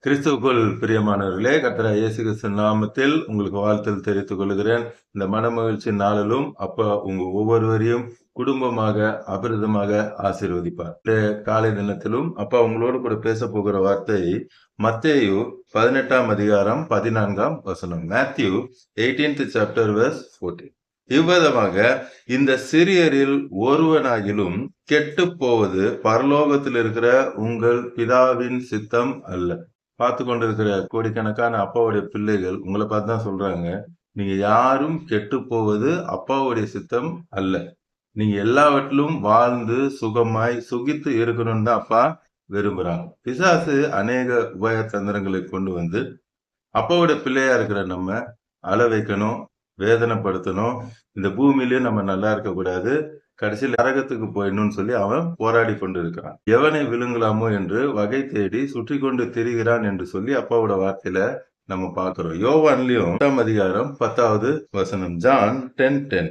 கிறிஸ்துவுக்குள் பிரியமானவர்களே, கர்த்தராகிய இயேசு கிறிஸ்துவின் நாமத்தில் உங்களுக்கு வாழ்த்துதல் தெரிவித்துக் கொள்கிறேன். இந்த மனமகிழ்ச்சி நாளிலும் அப்பா உங்க ஒவ்வொருவரையும் குடும்பமாக அபிரிதமாக ஆசீர்வதிப்பார். காலை தினத்திலும் அப்பா உங்களோடு கூட பேச போகிற வார்த்தை மத்தேயு 18ஆம் அதிகாரம் 14ஆம் வசனம். Matthew 18th chapter verse 14. இவ்விதமாக இந்த சிறியரில் ஒருவனாகிலும் கெட்டுப் போவது பரலோகத்தில் இருக்கிற உங்கள் பிதாவின் சித்தம் அல்ல. பார்த்து கொண்டிருக்கிற கோடிக்கணக்கான அப்பாவுடைய பிள்ளைகள் உங்களை பார்த்து தான் சொல்றாங்க, நீங்க யாரும் கெட்டு போவது அப்பாவுடைய சித்தம் அல்ல. நீங்க எல்லாவற்றிலும் வாழ்ந்து சுகமாய் சுகித்து இருக்கணும்னு தான் அப்பா விரும்புறாங்க. பிசாசு அநேக உபய தந்திரங்களை கொண்டு வந்து அப்பாவோட பிள்ளையா இருக்கிற நம்ம அழ வைக்கணும், வேதனைப்படுத்தணும், இந்த பூமியிலயும் நம்ம நல்லா இருக்கக்கூடாது, கடைசியில் நரகத்துக்கு போயிடணும்னு சொல்லி அவன் போராடி கொண்டு இருக்கிறான். எவனை விழுங்கலாமோ என்று வகை தேடி சுற்றி கொண்டு திரிகிறான் என்று சொல்லி அப்பாவோட வார்த்தையில நம்ம பார்க்கிறோம். யோவான்லயும் 8ஆம் அதிகாரம் 10வது வசனம். ஜான் 10:10.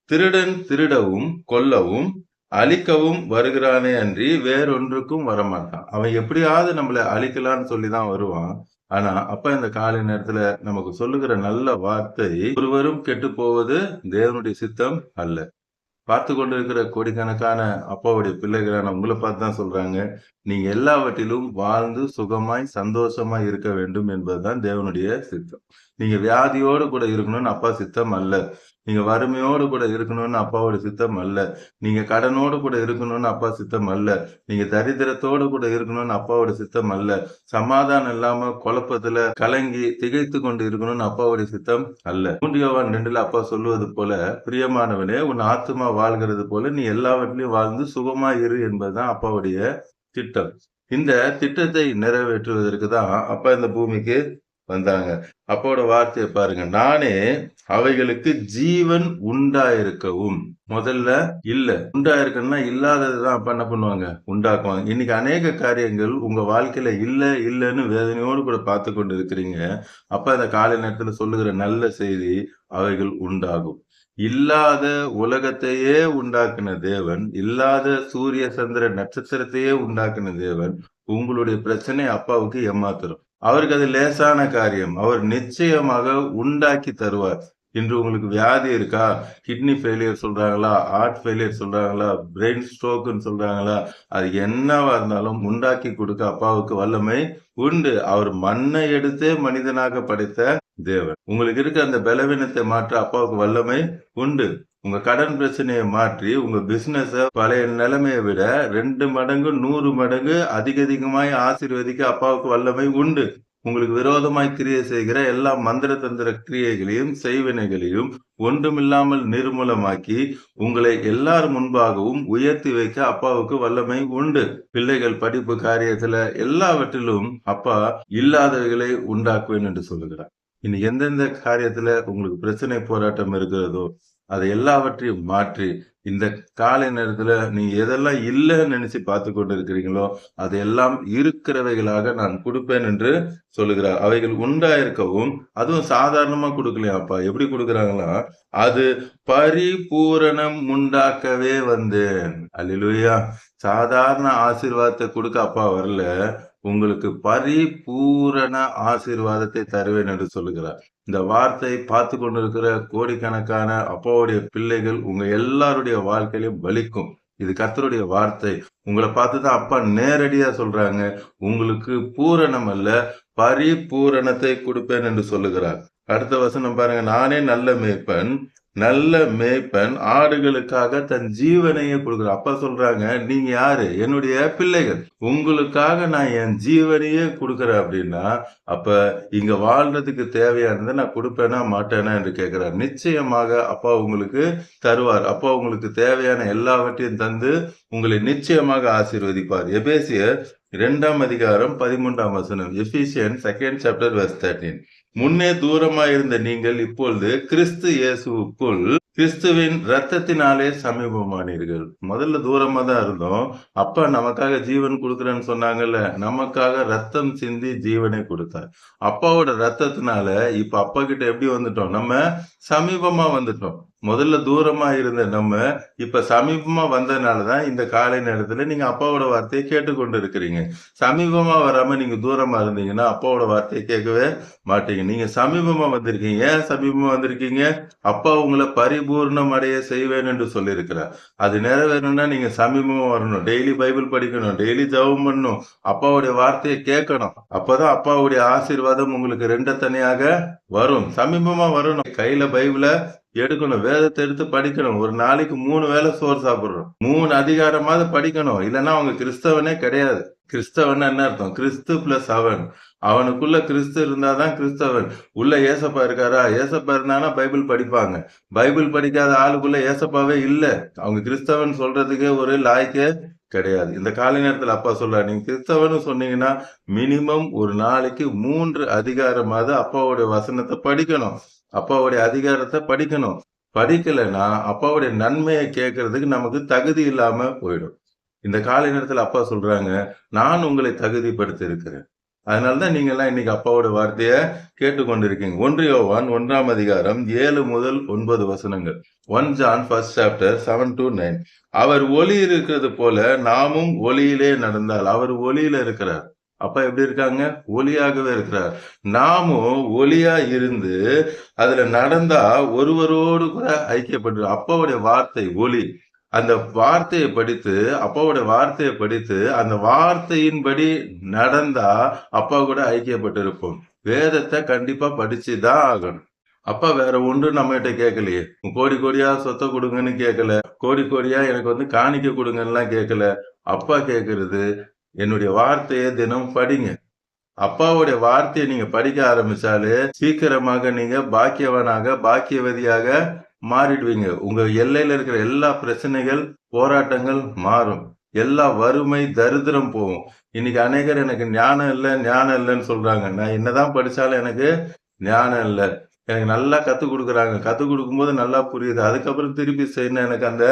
திருடன் திருடவும் கொல்லவும் அழிக்கவும் வருகிறானே அன்றி வேறொன்றுக்கும் வரமாட்டான். அவன் எப்படியாவது நம்மளை அழிக்கலான்னு சொல்லிதான் வருவான். ஆனா அப்ப இந்த காலை நேரத்துல நமக்கு சொல்லுகிற நல்ல வார்த்தை, ஒருவரும் கெட்டு போவது தேவனுடைய சித்தம் அல்ல. பார்த்து கொண்டிருக்கிற கோடிக்கணக்கான அப்பாவுடைய பிள்ளைகளான உங்களை பார்த்து தான் சொல்றாங்க, நீங்க எல்லாவற்றிலும் வாழ்ந்து சுகமாய் சந்தோஷமாய் இருக்க வேண்டும் என்பதுதான் தேவனுடைய சித்தம். நீங்க வியாதியோடு கூட இருக்கணும்னு அப்பா சித்தம் அல்ல. நீங்க வறுமையோடு கூட இருக்கணும்னு அப்பாவோட சித்தம் அல்ல. நீங்க கடனோடு கூட இருக்கணும்னு அப்பா சித்தம் அல்ல. நீங்க தரித்திரத்தோடு கூட இருக்கணும்னு அப்பாவோட சித்தம் அல்ல. சமாதானம் இல்லாம குழப்பத்துல கலங்கி திகைத்து கொண்டு இருக்கணும்னு அப்பாவுடைய சித்தம் அல்ல. 3 யோவான் 2ல அப்பா சொல்லுவது போல, பிரியமானவனே உன் ஆத்துமா வாழ்கிறது போல நீ எல்லாவற்றிலையும் வாழ்ந்து சுகமா இரு என்பதுதான் அப்பாவுடைய திட்டம். இந்த திட்டத்தை நிறைவேற்றுவதற்கு தான் அப்பா இந்த பூமிக்கு வந்தாங்க. அப்பாவோட வார்த்தையை பாருங்க, நானே அவைகளுக்கு ஜீவன் உண்டாயிருக்கவும். முதல்ல இல்ல, உண்டாயிருக்கணும்னா இல்லாததுதான் அப்பா என்ன பண்ணுவாங்க, உண்டாக்குவாங்க. இன்னைக்கு அநேக காரியங்கள் உங்க வாழ்க்கையில இல்லன்னு வேதனையோடு கூட பார்த்து கொண்டு இருக்கிறீங்க. அப்ப இந்த காலை நேரத்துல சொல்லுகிற நல்ல செய்தி, அவைகள் உண்டாகும். இல்லாத உலகத்தையே உண்டாக்குன தேவன், இல்லாத சூரிய சந்திர நட்சத்திரத்தையே உண்டாக்குன தேவன், உங்களுடைய பிரச்சனை அப்பாவுக்கு ஏமாத்துறோம். அவருக்கு அது லேசான காரியம். அவர் நிச்சயமாக உண்டாக்கி தருவார். இன்று உங்களுக்கு வியாதி இருக்கா, கிட்னி ஃபெயிலியர் சொல்றாங்களா, ஹார்ட் ஃபெயிலியர் சொல்றாங்களா, பிரெயின் ஸ்ட்ரோக்குன்னு சொல்றாங்களா, அது என்னவா இருந்தாலும் உண்டாக்கி கொடுக்க அப்பாவுக்கு வல்லமை உண்டு. அவர் மண்ணை எடுத்தே மனிதனாக படைத்த தேவன். உங்களுக்கு இருக்க அந்த பலவீனத்தை மாற்ற அப்பாவுக்கு வல்லமை உண்டு. உங்க கடன் பிரச்சனையை மாற்றி உங்க பிசினஸ பழைய நிலைமையை விட 2 மடங்கு 100 மடங்கு அதிகமாய் ஆசீர்வதிக்க அப்பாவுக்கு வல்லமை உண்டு. உங்களுக்கு விரோதமாய் கிரியை செய்கிற எல்லா மந்திர தந்திர கிரியைகளையும் செய்வினைகளையும் ஒன்றுமில்லாமல் நிர்மூலமாக்கி உங்களை எல்லார் முன்பாகவும் உயர்த்தி வைக்க அப்பாவுக்கு வல்லமை உண்டு. பிள்ளைகள் படிப்பு காரியத்துல எல்லாவற்றிலும் அப்பா இல்லாதவைகளை உண்டாக்குவேன் என்று சொல்லுகிறார். இனி எந்தெந்த காரியத்துல உங்களுக்கு பிரச்சனை போராட்டம் இருக்கிறதோ அதை எல்லாவற்றையும் மாற்றி இந்த காலை நேரத்துல நீங்க எதெல்லாம் இல்லைன்னு நினைச்சு பார்த்து கொண்டு இருக்கிறீங்களோ அதையெல்லாம் இருக்கிறவைகளாக நான் கொடுப்பேன் என்று சொல்லுகிறார். அவைகள் உண்டாயிருக்கவும், அதுவும் சாதாரணமா கொடுக்கலையாப்பா. எப்படி கொடுக்குறாங்களா, அது பரிபூரணம் உண்டாக்கவே வந்தேன். அல்லேலூயா. சாதாரண ஆசீர்வாதத்தை கொடுக்க அப்பா வரல, உங்களுக்கு பரிபூரண ஆசீர்வாதத்தை தருவேன் என்று சொல்லுகிறார். இந்த வார்த்தை பார்த்து கொண்டிருக்கிற கோடிக்கணக்கான அப்பாவுடைய பிள்ளைகள் உங்க எல்லாருடைய வாழ்க்கையிலும் பலிக்கும். இது கர்த்தருடைய வார்த்தை. உங்களை பார்த்துதான் அப்பா நேரடியா சொல்றாங்க, உங்களுக்கு பூரணம் அல்ல பரிபூரணத்தை கொடுப்பேன் என்று சொல்லுகிறார். அடுத்த வசனம் பாருங்க, நானே நல்ல மேய்ப்பன் ஆடுகளுக்காக தன் ஜீவனையே கொடுக்குறார். அப்பா சொல்றாங்க, நீங்க யாரு, என்னுடைய பிள்ளைகள், உங்களுக்காக நான் என் ஜீவனையே கொடுக்குறேன். அப்படின்னா அப்ப இங்க வாழ்றதுக்கு தேவையானதை நான் கொடுப்பேனா மாட்டேனா என்று கேட்கிறார். நிச்சயமாக அப்பா உங்களுக்கு தருவார். அப்பா உங்களுக்கு தேவையான எல்லாவற்றையும் தந்து உங்களை நிச்சயமாக ஆசீர்வதிப்பார். எபேசியர் 2ஆம் அதிகாரம் 13ஆம் வசனம். எபிசியன்ஸ் 2nd chapter verse 13. முன்னே தூரமாயிருந்த நீங்கள் இப்பொழுது கிறிஸ்து இயேசுவுக்குள் கிறிஸ்துவின் ரத்தத்தினாலே சமீபமானீர்கள். முதல்ல தூரமா தான் இருந்தோம். அப்பா நமக்காக ஜீவன் கொடுக்குறேன்னு சொன்னாங்கல்ல, நமக்காக ரத்தம் சிந்தி ஜீவனை கொடுத்தார். அப்பாவோட ரத்தத்தினால இப்ப அப்பா கிட்ட எப்படி வந்துட்டோம், நம்ம சமீபமா வந்துட்டோம். முதல்ல தூரமா இருந்த நம்ம இப்ப சமீபமா வந்ததுனாலதான் இந்த காலை நேரத்துல நீங்க அப்பாவோட வார்த்தையை கேட்டுக்கொண்டு இருக்கிறீங்க. சமீபமா வராம நீங்க தூரமா இருந்தீங்கன்னா அப்பாவோட வார்த்தையை கேட்கவே மாட்டீங்க. நீங்க சமீபமா வந்திருக்கீங்க. ஏன் சமீபமா வந்திருக்கீங்க? அப்பா உங்களை பரிபூர்ணம் அடைய செய்வேன் என்று சொல்லியிருக்கிறார். அது நிறைவேறணும்னா நீங்க சமீபமா வரணும். டெய்லி பைபிள் படிக்கணும், டெய்லி ஜெபம் பண்ணணும், அப்பாவுடைய வார்த்தையை கேட்கணும். அப்பதான் அப்பாவுடைய ஆசீர்வாதம் உங்களுக்கு ரெண்டு தனியாக வரும். சமீபமா வரணும். கையில பைபிள எடுக்கணும், வேதத்தை எடுத்து படிக்கணும். ஒரு நாளைக்கு 3 வேளை சோறு சாப்பிடுறோம். 3 அதிகாரமாவது படிக்கணும். இல்லைன்னா அவங்க கிறிஸ்தவனே கிடையாது. கிறிஸ்தவன் என்ன அர்த்தம்? கிறிஸ்து பிளஸ் அவன். அவனுக்குள்ள கிறிஸ்து இருந்தாதான் கிறிஸ்தவன். உள்ள ஏசப்பா இருக்காரா? ஏசப்பா இருந்தானா பைபிள் படிப்பாங்க. பைபிள் படிக்காத ஆளுக்குள்ள ஏசப்பாவே இல்ல. அவங்க கிறிஸ்தவன் சொல்றதுக்கே ஒரு லாய்க்கே கிடையாது. இந்த காலை நேரத்துல அப்பா சொல்றாரு, நீங்க கிறிஸ்தவன்னு சொன்னீங்கன்னா மினிமம் ஒரு நாளைக்கு 3 அதிகாரமாவது அப்பாவுடைய வசனத்தை படிக்கணும். அப்பாவுடைய அதிகாரத்தை படிக்கணும். படிக்கலைன்னா அப்பாவுடைய நன்மையை கேட்கறதுக்கு நமக்கு தகுதி இல்லாம போயிடும். இந்த காலை நேரத்துல அப்பா சொல்றாங்க, நான் உங்களை தகுதிப்படுத்தி இருக்கிறேன். அதனாலதான் நீங்க எல்லாம் இன்னைக்கு அப்பாவோட வார்த்தைய கேட்டுக்கொண்டிருக்கீங்க. 1 யோவான் 1ஆம் அதிகாரம் 7 முதல் 9 வசனங்கள். 1 John 1st chapter 7 to 9. அவர் ஒளி இருக்கிறது போல நாமும் ஒளியிலே நடந்தால், அவர் ஒளியில இருக்கிறார். அப்பா எப்படி இருக்காங்க? ஒளியாகவே இருக்கிறார். நாமும் ஒளியா இருந்து அதுல நடந்தா ஒருவரோடு கூட ஐக்கியப்பட்டு, அப்பாவுடைய வார்த்தை ஒளி. அந்த வார்த்தையை படித்து, அப்பாவோட வார்த்தையை படித்து அந்த வார்த்தையின்படி நடந்தா அப்பா கூட ஐக்கியப்பட்டு இருப்போம். வேதத்தை கண்டிப்பா படிச்சுதான் ஆகணும். அப்பா வேற ஒன்றும் நம்ம கிட்ட கேட்கலையே. கோடி கோடியா சொத்தை கொடுங்கன்னு கேட்கல, கோடி கோடியா எனக்கு காணிக்க கொடுங்கன்னு கேட்கல. அப்பா கேட்கறது, என்னுடைய வார்த்தையை தினம் படிங்க. அப்பாவுடைய வார்த்தையை நீங்க படிக்க ஆரம்பிச்சாலே சீக்கிரமாக நீங்க பாக்கியவனாக பாக்கியவதியாக மாறிடுவீங்க. உங்க எல்லையில இருக்கிற எல்லா பிரச்சனைகள், போராட்டங்கள் மாறும். எல்லா வறுமை, தரித்திரம் போகும். இன்னைக்கு அநேகர் எனக்கு ஞானம் இல்லைன்னு சொல்றாங்க. நான் என்னதான் படிச்சாலும் எனக்கு ஞானம் இல்லை. எனக்கு நல்லா கத்துக் கொடுக்குறாங்க. கத்துக் கொடுக்கும்போது நல்லா புரியுது. அதுக்கப்புறம் திருப்பி செய்யணும், எனக்கு அந்த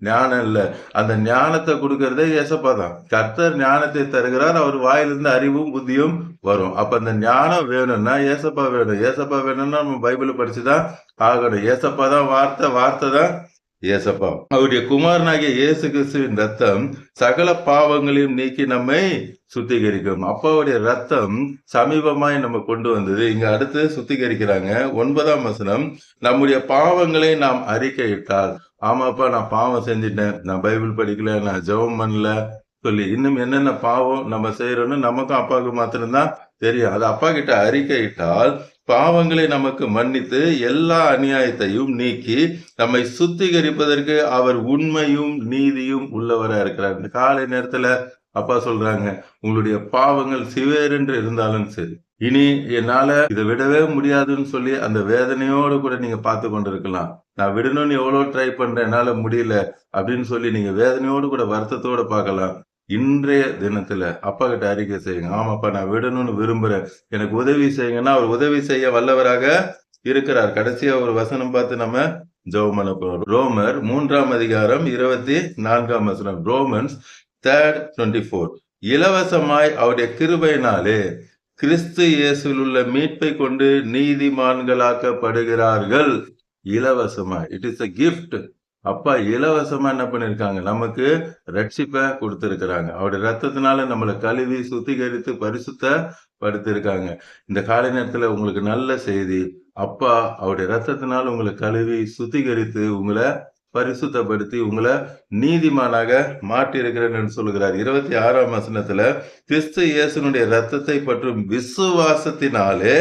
ஞானம் இல்ல. அந்த ஞானத்தை கொடுக்கறதே ஏசப்பா தான். கர்த்தர் ஞானத்தை தருகிறார். அவர் வாயிலிருந்து அறிவும் புத்தியும் வரும். அப்ப அந்த ஞானம் வேணும்னா ஏசப்பா வேணும். ஏசப்பா வேணும்னா நம்ம பைபிளை படிச்சுதான் ஆகணும். ஏசப்பா தான் வார்த்தை, வார்த்தை தான் ஏசப்பா. அவருடைய குமாரனாகிய இயேசு கிறிஸ்துவின் ரத்தம் சகல பாவங்களையும் நீக்கி நம்மை சுத்திகரிக்கும். அப்பாவுடைய ரத்தம் சமீபமாய் நம்ம கொண்டு வந்தது. இங்க அடுத்து சுத்திகரிக்கிறாங்க. 9ஆம் வசனம், நம்முடைய பாவங்களை நாம் அறிக்கையிட்டால், ஆமாப்பா நான் பாவம் செஞ்சுட்டேன், நான் பைபிள் படிக்கல, நான் ஜெபம் பண்ணல சொல்லி இன்னும் என்னென்ன பாவம் நம்ம செய்யறோம்னு நமக்கும் அப்பாவுக்கு மாத்திரம்தான் தெரியும். அது அப்பா கிட்ட அறிக்கையிட்டால் பாவங்களை நமக்கு மன்னித்து எல்லா அநியாயத்தையும் நீக்கி நம்மை சுத்திகரிப்பதற்கு அவர் உண்மையும் நீதியும் உள்ளவரா இருக்கிறார். இந்த காலை நேரத்துல அப்பா சொல்றாங்க, உங்களுடைய பாவங்கள் சிவேரென்று இருந்தாலும் சரி, இனி என்னால இதை விடவே முடியாதுன்னு சொல்லி அந்த வேதனையோடு கூட நீங்க பார்த்து கொண்டிருக்கலாம். நான் விடணும்னு எவ்வளவு ட்ரை பண்றேன், என்னால முடியல அப்படின்னு சொல்லி நீங்க வேதனையோடு கூட வருத்தத்தோட பார்க்கலாம். இன்றைய தினத்துல அப்பா கிட்ட அறிக்கை செய்யுங்க. ஆமாப்பா நான் விடணும்னு விரும்புறேன், எனக்கு உதவி செய்யுங்கன்னா அவர் உதவி செய்ய வல்லவராக இருக்கிறார். கடைசியா ஒரு வசனம் பார்த்து நம்ம ஜெபம் பண்ண போறோம். ரோமர் 3ஆம் அதிகாரம் 24ஆம் வசனம். ரோமன்ஸ் 3:24. இலவசமாய் அவருடைய கிருபையினாலே கிறிஸ்து இயேசுவில் உள்ள மீட்பை கொண்டு நீதிமான்களாக்கப்படுகிறார்கள். இலவசமாய், இட் இஸ் a gift. அப்பா இலவசமா என்ன பண்ணிருக்காங்க, நமக்கு ரட்சிப்பை கொடுத்திருக்கிறாங்க. அவருடைய ரத்தத்தினால நம்மளை கழுவி சுத்திகரித்து பரிசுத்தப்படுத்திருக்காங்க. இந்த காலை நேரத்துல உங்களுக்கு நல்ல செய்தி. அப்பா அவருடைய ரத்தத்தினால உங்களை கழுவி சுத்திகரித்து உங்களை பரிசுத்தப்படுத்தி உங்களை நீதிமானாக மாற்றி இருக்கிறேன்னு சொல்லுகிறார். 26ஆம் வசனத்துல, கிறிஸ்து இயேசுனுடைய ரத்தத்தை பற்றும் விசுவாசத்தினாலே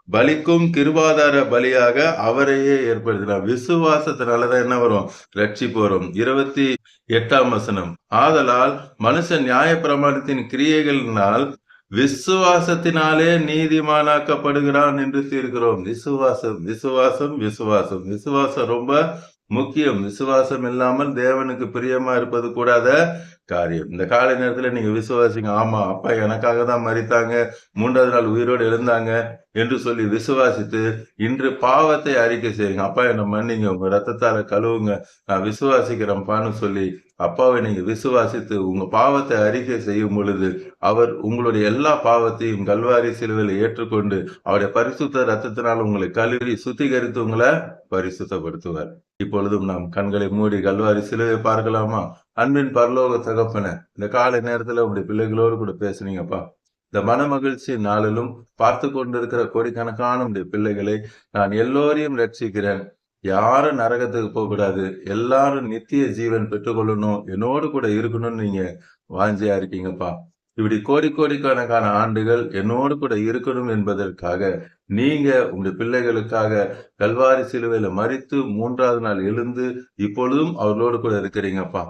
பலிக்கும் கிருபாதார பலியாக அவரையே ஏற்படுத்தினார். விசுவாசத்தினாலதான் என்ன வரும்? ரட்சிப்பு வரும். 28ஆம் வசனம், ஆதலால் மனுஷன் நியாயப்பிரமாணத்தின் கிரியைகளினால் விசுவாசத்தினாலே நீதிமானாக்கப்படுகிறான் என்று தீர்க்கிறோம். விசுவாசம் விசுவாசம் விசுவாசம் விசுவாசம் ரொம்ப முக்கியம். விசுவாசம் இல்லாமல் தேவனுக்கு பிரியமா இருப்பது கூடாத காரியம். இந்த காலை நேரத்துல நீங்க விசுவாசிங்க. ஆமா அப்பா எனக்காக தான் மரித்தாங்க, 3ஆவது நாள் உயிரோடு எழுந்தாங்க என்று சொல்லி விசுவாசித்து இன்று பாவத்தை அறிக்கை செய்யுங்க. அப்பா என்ன மன்னிங்க, உங்க ரத்தத்தால கழுவுங்க, நான் விசுவாசிக்கிறேன்ப்பான்னு சொல்லி அப்பாவை நீங்க விசுவாசித்து உங்க பாவத்தை அறிக்கை செய்யும் பொழுது அவர் உங்களுடைய எல்லா பாவத்தையும் கல்வாரி சிலுவையில் ஏற்றுக்கொண்டு அவருடைய பரிசுத்த ரத்தத்தினால் உங்களை கழுவி சுத்திகரித்து உங்களை பரிசுத்தப்படுத்துவார். இப்பொழுதும் நாம் கண்களை மூடி கல்வாரி சிலுவை பார்க்கலாமா? அன்பின் பரலோக தகப்பனே, இந்த காலை நேரத்துல உங்களுடைய பிள்ளைகளோடு கூட பேசுனீங்கப்பா. இந்த மனமகிழ்ச்சி நாளிலும் பார்த்து கொண்டிருக்கிற கோடிக்கணக்கான உடைய பிள்ளைகளை நான் எல்லோரையும் ரட்சிக்கிறேன். யாரும் நரகத்துக்கு போகக்கூடாது. எல்லாரும் நித்திய ஜீவன் பெற்றுக்கொள்ளணும். என்னோடு கூட இருக்கணும்னு நீங்க வாஞ்சியா இருக்கீங்கப்பா. இப்படி கோடிக்கணக்கான ஆண்டுகள் என்னோடு கூட இருக்கணும் என்பதற்காக நீங்க உங்க பிள்ளைகளுக்காக கல்வாரி சிலுவையில மரித்து 3வது நாள் எழுந்து இப்பொழுதும் அவர்களோடு கூட இருக்கிறீங்கப்பா.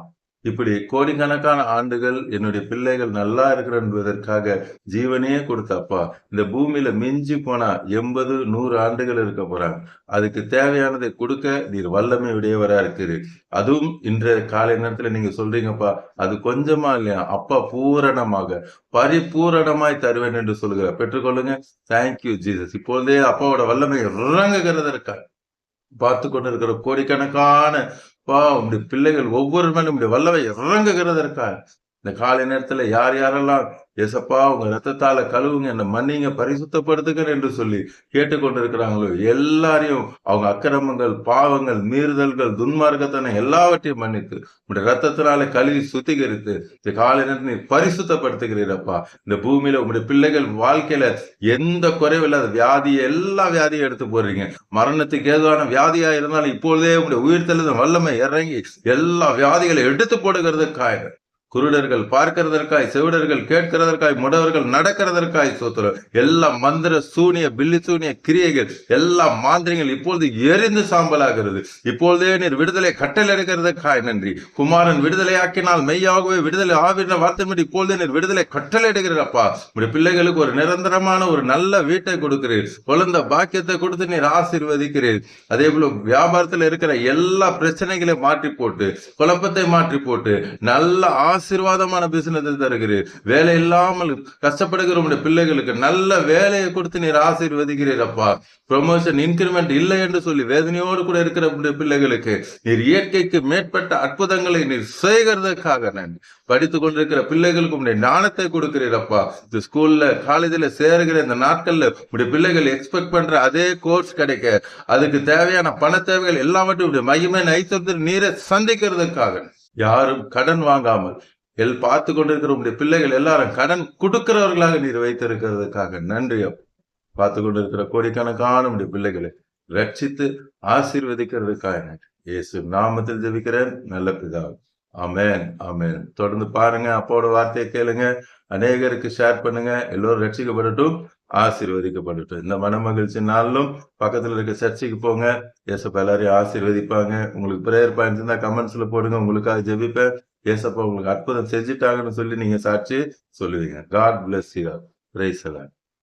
இப்படி கோடிக்கணக்கான ஆண்டுகள் என்னுடைய பிள்ளைகள் நல்லா இருக்கிற என்பதற்காக ஜீவனையே கொடுத்தப்பா. இந்த பூமியில மிஞ்சி போனா 80, 100 ஆண்டுகள் இருக்க போறாங்க. அதுக்கு தேவையானதை கொடுக்க நீர் வல்லமை உடையவரா இருக்கிறீர். அதுவும் இன்றைய காலை நேரத்துல நீங்க சொல்றீங்கப்பா, அது கொஞ்சமா இல்லையா, அப்பா பூரணமாக பரிபூரணமாய் தருவேன் என்று சொல்லுகிறார். பெற்றுக்கொள்ளுங்க. Thank you Jesus. இப்பொழுதே அப்பாவோட வல்லமை இறங்குகிறதற்காக பார்த்து கொண்டிருக்கிற கோடிக்கணக்கான உங்களுடைய பிள்ளைகள் ஒவ்வொரு மேலும் உங்களுடைய வல்லமை இறங்குகிறதற்காக இந்த காலை நேரத்துல யார் யாரெல்லாம் ஏசப்பா உங்க ரத்தத்தால கழுவுங்க, என்ன மன்னிங்க, பரிசுத்தப்படுத்துங்க என்று சொல்லி கேட்டுக்கொண்டிருக்கிறாங்களோ எல்லாரையும் அவங்க அக்கிரமங்கள், பாவங்கள், மீறுதல்கள், துன்மார்க்கத்தனை எல்லாவற்றையும் மன்னித்து உங்களுடைய ரத்தத்தினால கழுவி சுத்திகரித்து இந்த காலை நேரத்தில் நீ பரிசுத்தப்படுத்துகிறீரப்பா. இந்த பூமியில உங்களுடைய பிள்ளைகள் வாழ்க்கையில எந்த குறைவில்லாத வியாதி, எல்லா வியாதியும் எடுத்து போடுறீங்க. மரணத்துக்கு ஏதுவான வியாதியா இருந்தாலும் இப்பொழுதே உங்களுடைய உயிர்த்தெழுந்த வல்லமை இறங்கி எல்லா வியாதிகளை எடுத்து போடுகிறதுக்காக குருடர்கள் பார்க்கிறதற்காய், செவிடர்கள் கேட்கிறதற்காய், முடவர்கள் நடக்கிறதற்காய் சோத்திரம். எல்லா மந்திர சூனிய பில்லி சூனிய கிரியைகள், எல்லா மாந்திரிகள் இப்பொழுது எரிந்து சாம்பலாகிறது. இப்பொழுதே நீர் விடுதலை கட்டளை எடுக்கிறதுக்காய் நன்றி. குமாரன் விடுதலையாக்கினால் மெய்யாகவே விடுதலை ஆவின வார்த்தை இப்பொழுதே நீர் விடுதலை கட்டளை எடுக்கிறப்பா. உடைய பிள்ளைகளுக்கு ஒரு நிரந்தரமான ஒரு நல்ல வீட்டை கொடுக்கிறீர். குழந்தை பாக்கியத்தை கொடுத்து நீர் ஆசீர்வதிக்கிறீர். அதே போல வியாபாரத்தில் இருக்கிற எல்லா பிரச்சனைகளையும் மாற்றி போட்டு, குழப்பத்தை மாற்றி போட்டு நல்ல ஆசீர்வாதமான பிசினஸ் தருகிறீர். வேலை இல்லாமல் கஷ்டப்படுகிற பிள்ளைகளுக்கு நல்ல வேலையை கொடுத்து நீர் ஆசீர்வதிக்கிறீர் அப்பா. ப்ரொமோஷன் இன்கிரிமெண்ட் இல்லை என்று சொல்லி வேதனையோடு கூட இருக்கிற பிள்ளைகளுக்கு நீர் இயற்கைக்கு மேற்பட்ட அற்புதங்களை நீர் செய்கிறதுக்காக நன்றி. படித்துக் கொண்டிருக்கிற பிள்ளைகளுக்கு உடைய ஞானத்தை கொடுக்கிறீரப்பா. இந்த ஸ்கூல்ல காலேஜில் சேருகிற இந்த நாட்கள்ல உடைய பிள்ளைகள் எக்ஸ்பெக்ட் பண்ற அதே கோர்ஸ் கிடைக்க, அதுக்கு தேவையான பண தேவைகள் எல்லாவற்றையும் மையமே நைத்தத்தில் நீரை சந்திக்கிறதுக்காக யாரும் கடன் வாங்காமல் பார்த்து கொண்டிருக்கிற உங்களுடைய பிள்ளைகள் எல்லாரும் கடன் கொடுக்கிறவர்களாக நீர் வைத்திருக்கிறதுக்காக நன்றி. பார்த்து கொண்டிருக்கிற கோடிக்கணக்கான உடைய பிள்ளைகளை ரட்சித்து ஆசீர்வதிக்கிறதுக்காக நன்றி. இயேசு நாமத்தில் ஜெபிக்கிறேன் நல்ல பிதாவே. ஆமென், ஆமென். தொடர்ந்து பாருங்க, அப்பாவோட வார்த்தையை கேளுங்க, அநேகருக்கு ஷேர் பண்ணுங்க. எல்லோரும் ரட்சிக்கப்படட்டும், ஆசீர்வதிக்கப்படட்டும். இந்த மனமகிழ்ச்சி நாளிலும் பக்கத்துல இருக்க சர்ச்சைக்கு போங்க. ஏசப்பா எல்லாரையும் ஆசீர்வதிப்பாங்க. உங்களுக்கு பிரேயர் பாயிண்ட்ஸ் இருந்தா கமெண்ட்ஸ்ல போடுங்க, உங்களுக்காக ஜெபிப்பேன். ஏசப்பா உங்களுக்கு அற்புதம் செஞ்சுட்டாங்கன்னு சொல்லி நீங்க சாட்சி சொல்லுவீங்க. God bless you. பிரைஸ் எல்லாம்.